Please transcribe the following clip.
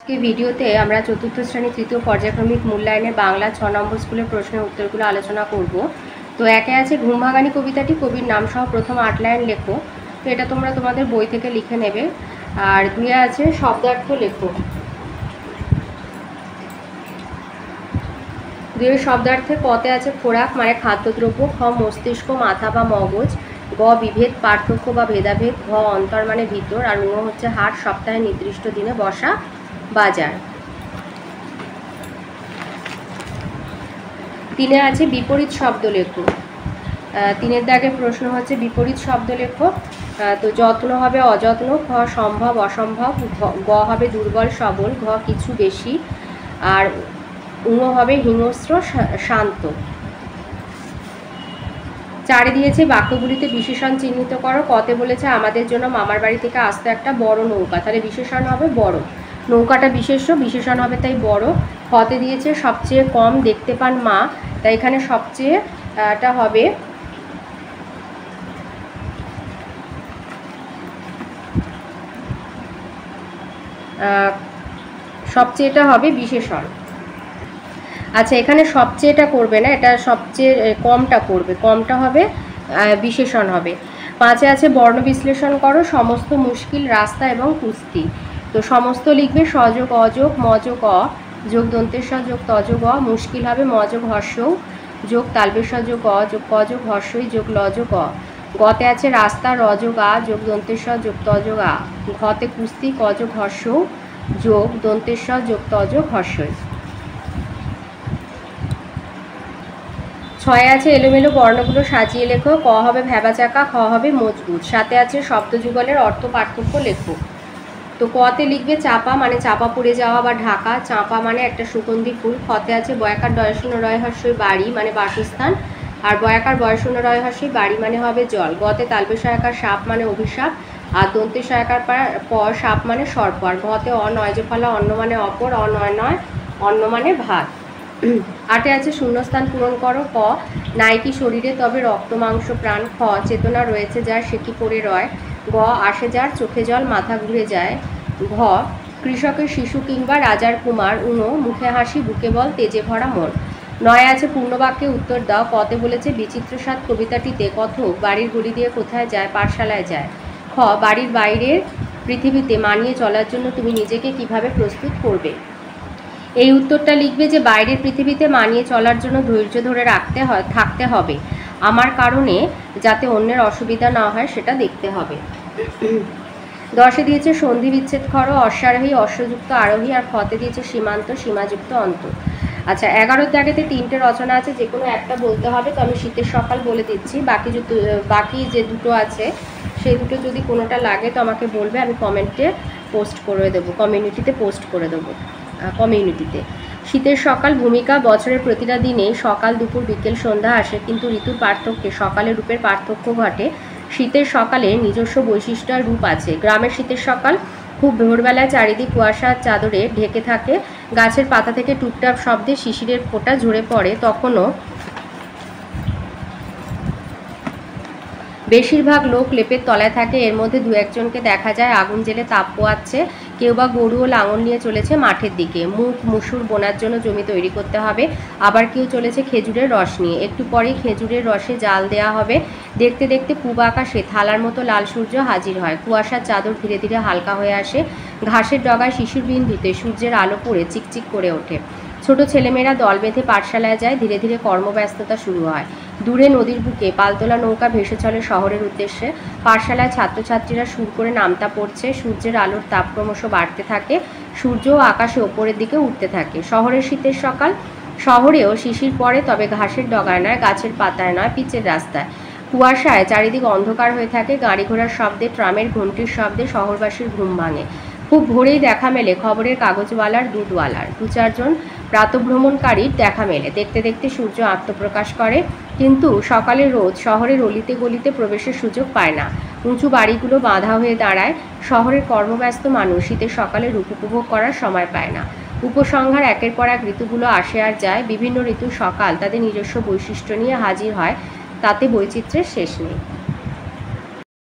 আজকে ভিডিওতে আমরা চতুর্থ শ্রেণী তৃতীয় পর্যায়ক্রমিক মূল্যায়নের বাংলা 6 নম্বর স্কুলের প্রশ্নের উত্তরগুলো আলোচনা করব। তো একে আছে ঘুম ভাঙানি কবিতাটি কবির নাম সহ প্রথম 8 লাইন লেখো। তো এটা তোমরা তোমাদের বই থেকে লিখে নেবে। আর 2 আছে শব্দার্থ লেখো। 2 শব্দার্থে কতে আছে খোরাক মানে খাদ্যদ্রব্য, খ মস্তিষ্ক মাথা বা মগজ, গ বিভেদ পার্থক্য বা ভেদাভেদ, ঘ অন্তর মানে ভিতর, আর ঙ হচ্ছে হাট সপ্তাহে নির্দিষ্ট দিনে বসা বাজার। 3 আছে বিপরীত শব্দ লেখো। 3 দাগের প্রশ্ন হচ্ছে বিপরীত শব্দ লেখো। তো যত্ন হবে অযত্ন, খ সম্ভব অসম্ভব, গ হবে দুর্বল সবল, ঘ কিছু বেশি, আর ঙ হবে হিংস্র শান্ত। 4 দিয়েছে বাক্যগুলিতে বিশেষণ চিহ্নিত করো। কতে বলেছে আমাদের জন্য মামার বাড়ি থেকে আসতো একটা বড় নৌকা, তাহলে বিশেষণ হবে বড়, নৌকাটা বিশেষ্য, বিশেষণ হবে তাই বড়। কতে দিয়েছে সবচেয়ে কম দেখতে পান মা, তাই এখানে সবচেয়েটা হবে সবচেয়েটা হবে বিশেষণ। আচ্ছা, এখানে সবচেয়েটা করবে না, এটা সবচেয়ে কমটা করবে, কমটা হবে বিশেষণ হবে। 5 আছে বর্ণ বিশ্লেষণ করো। সমস্ত মুশকিল রাস্তা এবং কুস্তি। তো সমস্ত লিখবে সযোগ অযোগ মযোগ অ যোগ দন্তেশ যোগ তযোগ অ, মুশকিল হবে মযোগ হর্ষৌ যোগ তালবেশ যোগ অ যোগ কযোগ হর্ষই যোগ লযোগ অ। গতে আছে রাস্তা রযোগ আ যোগ দন্তেশ যোগ তযোগ আ। ঘতে কুস্তি কযোগ হর্ষৌ যোগ দন্তেশ যোগ তযোগ হর্ষই। 6 আছে এলোমেলো বর্ণগুলো সাজিয়ে লেখো। ক হবে ভ্যাবাচাকা, খ হবে মজবুত। 7 আছে শব্দ যুগলের অর্থ পার্থক্য লেখো। তো কতে লিখবে চাপা মানে চাপা পড়ে যাওয়া বা ঢাকা, চাপা মানে একটা সুগন্ধি ফুল। খতে আছে বয়াকার ডয়শূন্য রয় হর্ষই বাড়ি মানে বাসস্থান, আর বয়াকার বয়শূন্য রয় হর্ষই বাড়ি মানে হবে জল। গতে তালবে সহায়কার সাপ মানে অভিশাপ, আর দন্তে সহায়কার পর সাপ মানে সর্প, আর ঘতে অনয় যে ফলা অন্ন মানে অপর, অনয় নয় অন্ন মানে ভাত। 8 আছে শূন্যস্থান পূরণ করো। ক নাইকি শরীরে তবে রক্ত মাংস প্রাণ, খ চেতনা রয়েছে যার সে কি পড়ে রয়, গ আসে যার চোখে জল মাথা ঘুরে যায়, ঘ কৃষকের শিশু কিংবা রাজার কুমার, মুখে হাসি বুকে বল তেজে ভরা মন। 9 আছে পূর্ণবাক্যে উত্তর দাও। কতে বলেছে বিচিত্র স্বাদ কবিতাটিতে কথক বাড়ির গলি দিয়ে কোথায় যায়, পাঠশালায় যায়। খ বাড়ির বাইরের পৃথিবীতে মানিয়ে চলার জন্য তুমি নিজেকে কিভাবে প্রস্তুত করবে। এই উত্তরটা লিখবে যে বাইরের পৃথিবীতে মানিয়ে চলার জন্য ধৈর্য ধরে থাকতে হবে, আমার কারণে যাতে অন্যের অসুবিধা না হয় সেটা দেখতে হবে। 10 দিয়েছে সন্ধি বিচ্ছেদ করো। অশ্বারোহী অশ্বযুক্ত আরোহী, আর খতে দিয়েছে সীমান্ত সীমাযুক্ত অন্ত। আচ্ছা, 11 দাগেতে 3টে রচনা আছে, যে কোনো একটা বলতে হবে। তো আমি শীতের সকাল বলে দিচ্ছি, বাকি যে দুটো আছে সেই দুটো যদি কোনোটা লাগে তো আমাকে বলবে, আমি কমেন্টে পোস্ট করে দেবো, কমিউনিটিতে পোস্ট করে দেবো। কমিউনিটিতে শীতের সকাল ভূমিকা বছরের প্রতিটা দিনে সকাল দুপুর বিকেল সন্ধ্যা আসে, কিন্তু ঋতুর পার্থক্যে সকালের রূপের পার্থক্য ঘটে। শীতের সকালে নিজস্ব বৈশিষ্ট্য আর রূপ আছে। গ্রামের শীতের সকাল খুব ভোরবেলায় চারিদিক কুয়াশার চাদরে ঢেকে থাকে, গাছের পাতা থেকে টুপটাপ শব্দে শিশিরের ফোঁটা ঝরে পড়ে, তখনও বেশিরভাগ লোক লেপের তলায় থাকে। এর মধ্যে 2-1জনকে দেখা যায় আগুন জেলে তাপ পোয়াচ্ছে, কেউ বা গরু ও লাঙল নিয়ে চলেছে মাঠের দিকে, মুগ মুসুর বোনার জন্য জমি তৈরি করতে হবে। আবার কেউ চলেছে খেজুরের রস নিয়ে, একটু পরেই খেজুরের রসে জাল দেয়া হবে। দেখতে দেখতে পূব আকাশে থালার মতো লাল সূর্য হাজির হয়, কুয়াশার চাদর ধীরে ধীরে হালকা হয়ে আসে, ঘাসের ডগায় শিশির বিন্দুতে সূর্যের আলো পড়ে চিকচিক করে ওঠে। ছোট ছেলেমেয়েরা দল বেঁধে পাঠশালায় যায়, ধীরে ধীরে কর্মব্যস্ততা শুরু হয়। দূরে নদীর বুকে পালতোলা নৌকা ভেসে চলে শহরের উদ্দেশ্যে। পাঠশালায় ছাত্রছাত্রীরা সুর করে নামতা পড়ছে, সূর্যের আলোর তাপ ক্রমশ বাড়তে থাকে, সূর্য আকাশে ওপরের দিকে উঠতে থাকে। শহরের শীতের সকাল, শহরেও শিশির পড়ে, তবে ঘাসের ডগায় নয়, গাছের পাতায় নয়, পিচের রাস্তায়। কুয়াশায় চারিদিক অন্ধকার হয়ে থাকে, গাড়ি ঘোড়ার শব্দে ট্রামের ঘণ্টির শব্দে শহরবাসীর ঘুম ভাঙে। খুব ভোরেই দেখা মেলে খবরের কাগজওয়ালার দুধওয়ালার, 2-4জন প্রাতভ্রমণকারীর দেখা মেলে। দেখতে দেখতে সূর্য আত্মপ্রকাশ করে, কিন্তু সকালের রোদ শহরের অলিতে গলিতে প্রবেশের সুযোগ পায় না। উঁচু বাড়িগুলো বাঁধা হয়ে দাঁড়ায়। শহরের কর্মব্যস্ত মানুষ শীতের সকালে রূপ উপভোগ করার সময় পায় না। উপসংহার একের পর এক ঋতুগুলো আসে আর যায়, বিভিন্ন ঋতুর সকাল তাদের নিজস্ব বৈশিষ্ট্য নিয়ে হাজির হয়, তাতে বৈচিত্র্যের শেষ নেই।